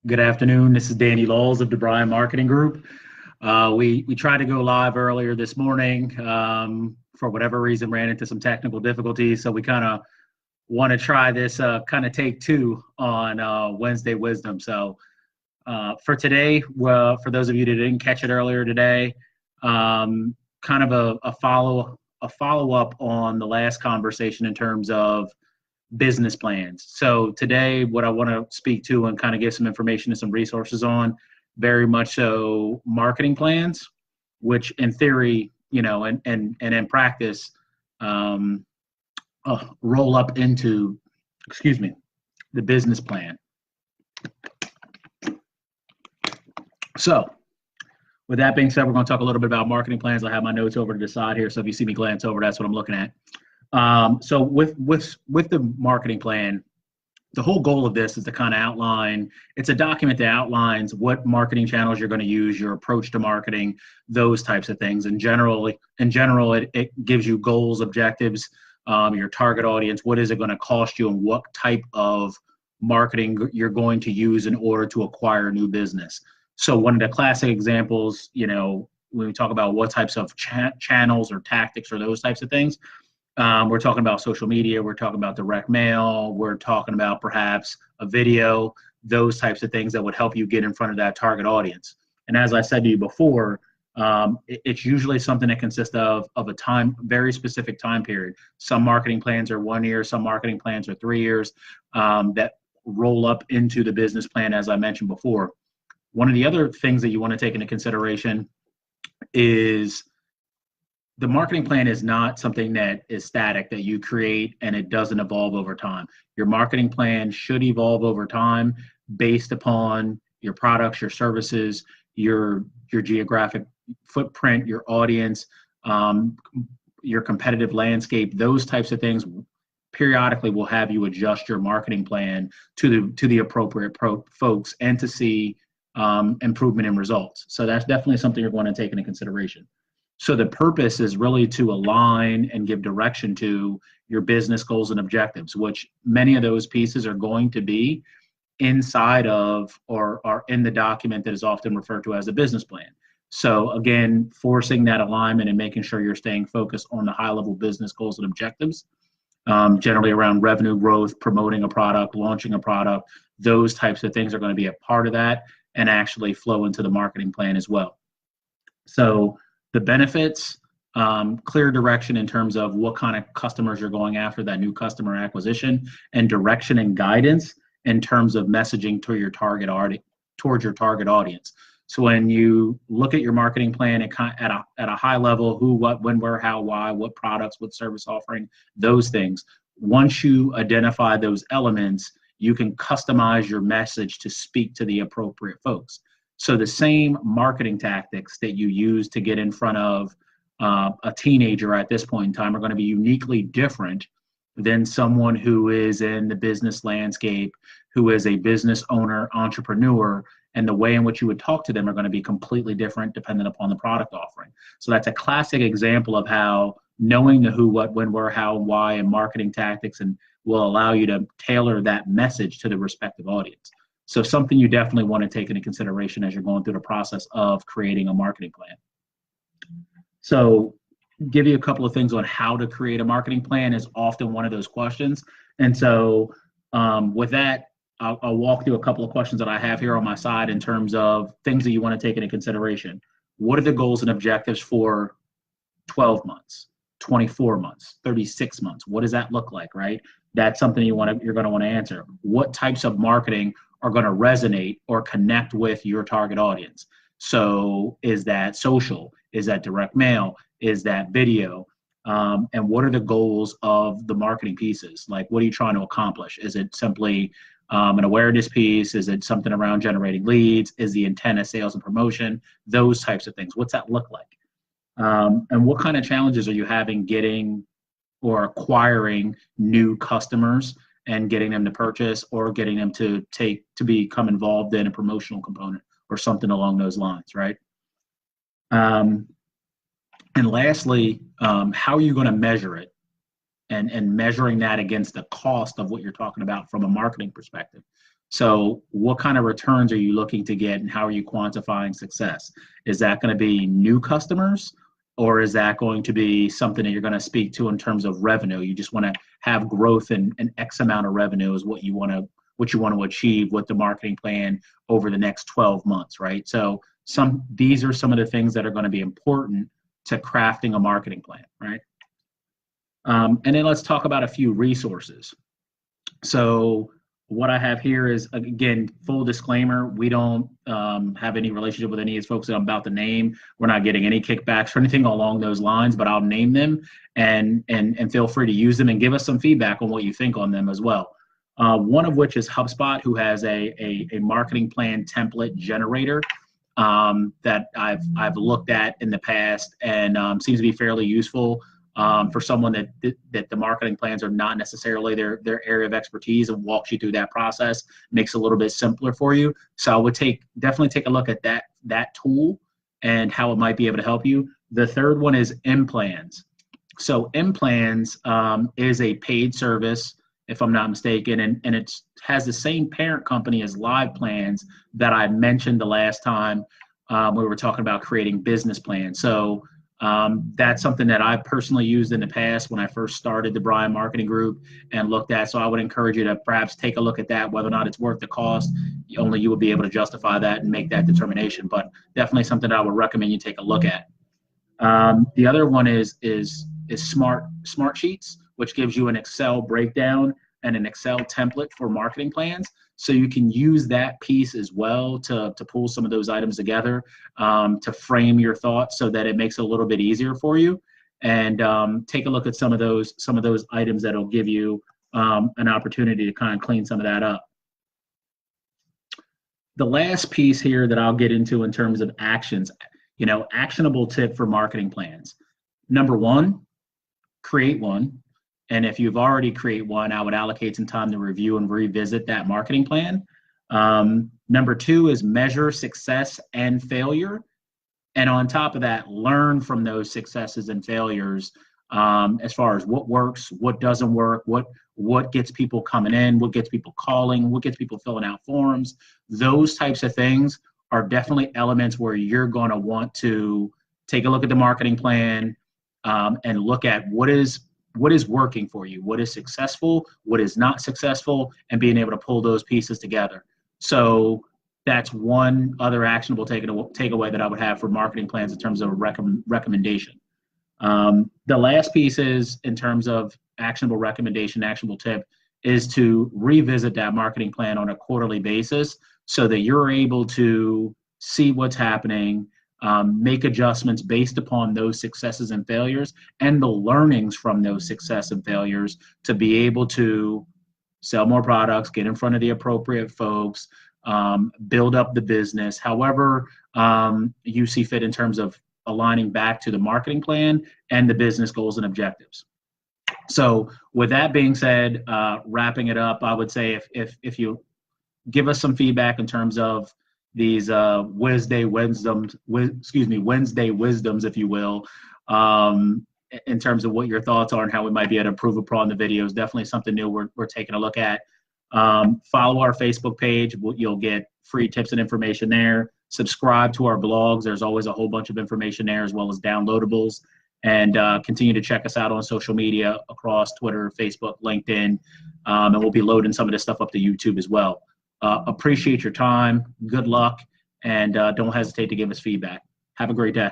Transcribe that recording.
Good afternoon. This is Danny Laws of the Bryan Marketing Group. We tried to go live earlier this morning. For whatever reason, ran into some technical difficulties. So we kind of want to try this kind of take two on Wednesday Wisdom. So for today, well, for those of you that didn't catch it earlier today, kind of a follow up on the last conversation in terms of business plans. So today, what I want to speak to and kind of give some information and some resources on, very much so marketing plans, which in theory, and in practice, um, roll up into, excuse me, the business plan. So with that being said, we're going to talk a little bit about marketing plans. I have my notes over to the side here. So if you see me glance over, that's what I'm looking at. So with the marketing plan, the whole goal of this is to kind of outline, it's a document that outlines what marketing channels you're going to use, your approach to marketing, those types of things. In general, it gives you goals, objectives, your target audience, what is it going to cost you, and what type of marketing you're going to use in order to acquire new business. So one of the classic examples, when we talk about what types of channels or tactics or those types of things, we're talking about social media, we're talking about direct mail, we're talking about perhaps a video, those types of things that would help you get in front of that target audience. And as I said to you before, it's usually something that consists of a very specific time period. Some marketing plans are 1 year, some marketing plans are 3 years, that roll up into the business plan, as I mentioned before. One of the other things that you want to take into consideration is the marketing plan is not something that is static, that you create and it doesn't evolve over time. Your marketing plan should evolve over time based upon your products, your services, your geographic footprint, your audience, your competitive landscape, those types of things. Periodically will have you adjust your marketing plan to the appropriate folks and to see improvement in results. So that's definitely something you're going to take into consideration. So the purpose is really to align and give direction to your business goals and objectives, which many of those pieces are going to be inside of or are in the document that is often referred to as a business plan. So again, forcing that alignment and making sure you're staying focused on the high level business goals and objectives, generally around revenue growth, promoting a product, launching a product, those types of things are going to be a part of that and actually flow into the marketing plan as well. So the benefits, clear direction in terms of what kind of customers you're going after, that new customer acquisition, and direction and guidance in terms of messaging to your towards your target audience. So when you look at your marketing plan at a high level, who, what, when, where, how, why, what products, what service offering, those things. Once you identify those elements, you can customize your message to speak to the appropriate folks. So the same marketing tactics that you use to get in front of a teenager at this point in time are going to be uniquely different than someone who is in the business landscape, who is a business owner, entrepreneur, and the way in which you would talk to them are going to be completely different depending upon the product offering. So that's a classic example of how knowing the who, what, when, where, how, why, and marketing tactics and will allow you to tailor that message to the respective audience. So something you definitely want to take into consideration as you're going through the process of creating a marketing plan. So give you a couple of things on how to create a marketing plan is often one of those questions. And so with that, I'll walk through a couple of questions that I have here on my side in terms of things that you want to take into consideration. What are the goals and objectives for 12 months, 24 months, 36 months? What does that look like, right? That's something you're going to want to answer. What types of marketing are going to resonate or connect with your target audience? So is that social? Is that direct mail? Is that video? And what are the goals of the marketing pieces? Like, what are you trying to accomplish? Is it simply an awareness piece? Is it something around generating leads? Is the intent of sales and promotion? Those types of things. What's that look like? And what kind of challenges are you having getting or acquiring new customers and getting them to purchase or getting them to become involved in a promotional component or something along those lines, right? And lastly, how are you going to measure it and measuring that against the cost of what you're talking about from a marketing perspective? So what kind of returns are you looking to get, and how are you quantifying success? Is that going to be new customers, or is that going to be something that you're going to speak to in terms of revenue? You just want to have growth and X amount of revenue is what you want to achieve with the marketing plan over the next 12 months, right? So these are some of the things that are going to be important to crafting a marketing plan, right? And then let's talk about a few resources. So what I have here is, again, full disclaimer, we don't have any relationship with any of these folks that I'm about to name. We're not getting any kickbacks or anything along those lines, but I'll name them and feel free to use them and give us some feedback on what you think on them as well. One of which is Hubspot, who has a marketing plan template generator that I've looked at in the past, and seems to be fairly useful for someone that the marketing plans are not necessarily their area of expertise, and walks you through that process, makes it a little bit simpler for you. So I would definitely take a look at that tool and how it might be able to help you. The third one is M-Plans. So M-Plans is a paid service, if I'm not mistaken, and it has the same parent company as Live Plans that I mentioned the last time we were talking about creating business plans. So that's something that I personally used in the past when I first started the Brian Marketing Group and looked at. So I would encourage you to perhaps take a look at that, whether or not it's worth the cost. Only you will be able to justify that and make that determination, but definitely something that I would recommend you take a look at. The other one is Smart Sheets, which gives you an Excel breakdown and an Excel template for marketing plans. So you can use that piece as well to pull some of those items together, to frame your thoughts so that it makes it a little bit easier for you. And take a look at some of those items that'll give you an opportunity to kind of clean some of that up. The last piece here that I'll get into in terms of actions, actionable tip for marketing plans. Number one, create one. And if you've already created one, I would allocate some time to review and revisit that marketing plan. Number two is measure success and failure. And on top of that, learn from those successes and failures as far as what works, what doesn't work, what gets people coming in, what gets people calling, what gets people filling out forms. Those types of things are definitely elements where you're going to want to take a look at the marketing plan and look at what is working for you, what is successful, what is not successful, and being able to pull those pieces together. So that's one other actionable takeaway that I would have for marketing plans in terms of a recommendation. The last piece is, in terms of actionable recommendation, actionable tip, is to revisit that marketing plan on a quarterly basis so that you're able to see what's happening, make adjustments based upon those successes and failures and the learnings from those success and failures to be able to sell more products, get in front of the appropriate folks, build up the business, however you see fit in terms of aligning back to the marketing plan and the business goals and objectives. So with that being said, wrapping it up, I would say if you give us some feedback in terms of these Wednesday wisdoms, if you will, in terms of what your thoughts are and how we might be able to improve upon the videos. Definitely something new we're taking a look at. Follow our Facebook page. You'll get free tips and information there. Subscribe to our blogs. There's always a whole bunch of information there, as well as downloadables. And continue to check us out on social media across Twitter, Facebook, LinkedIn, and we'll be loading some of this stuff up to YouTube as well. Appreciate your time. Good luck, and don't hesitate to give us feedback. Have a great day.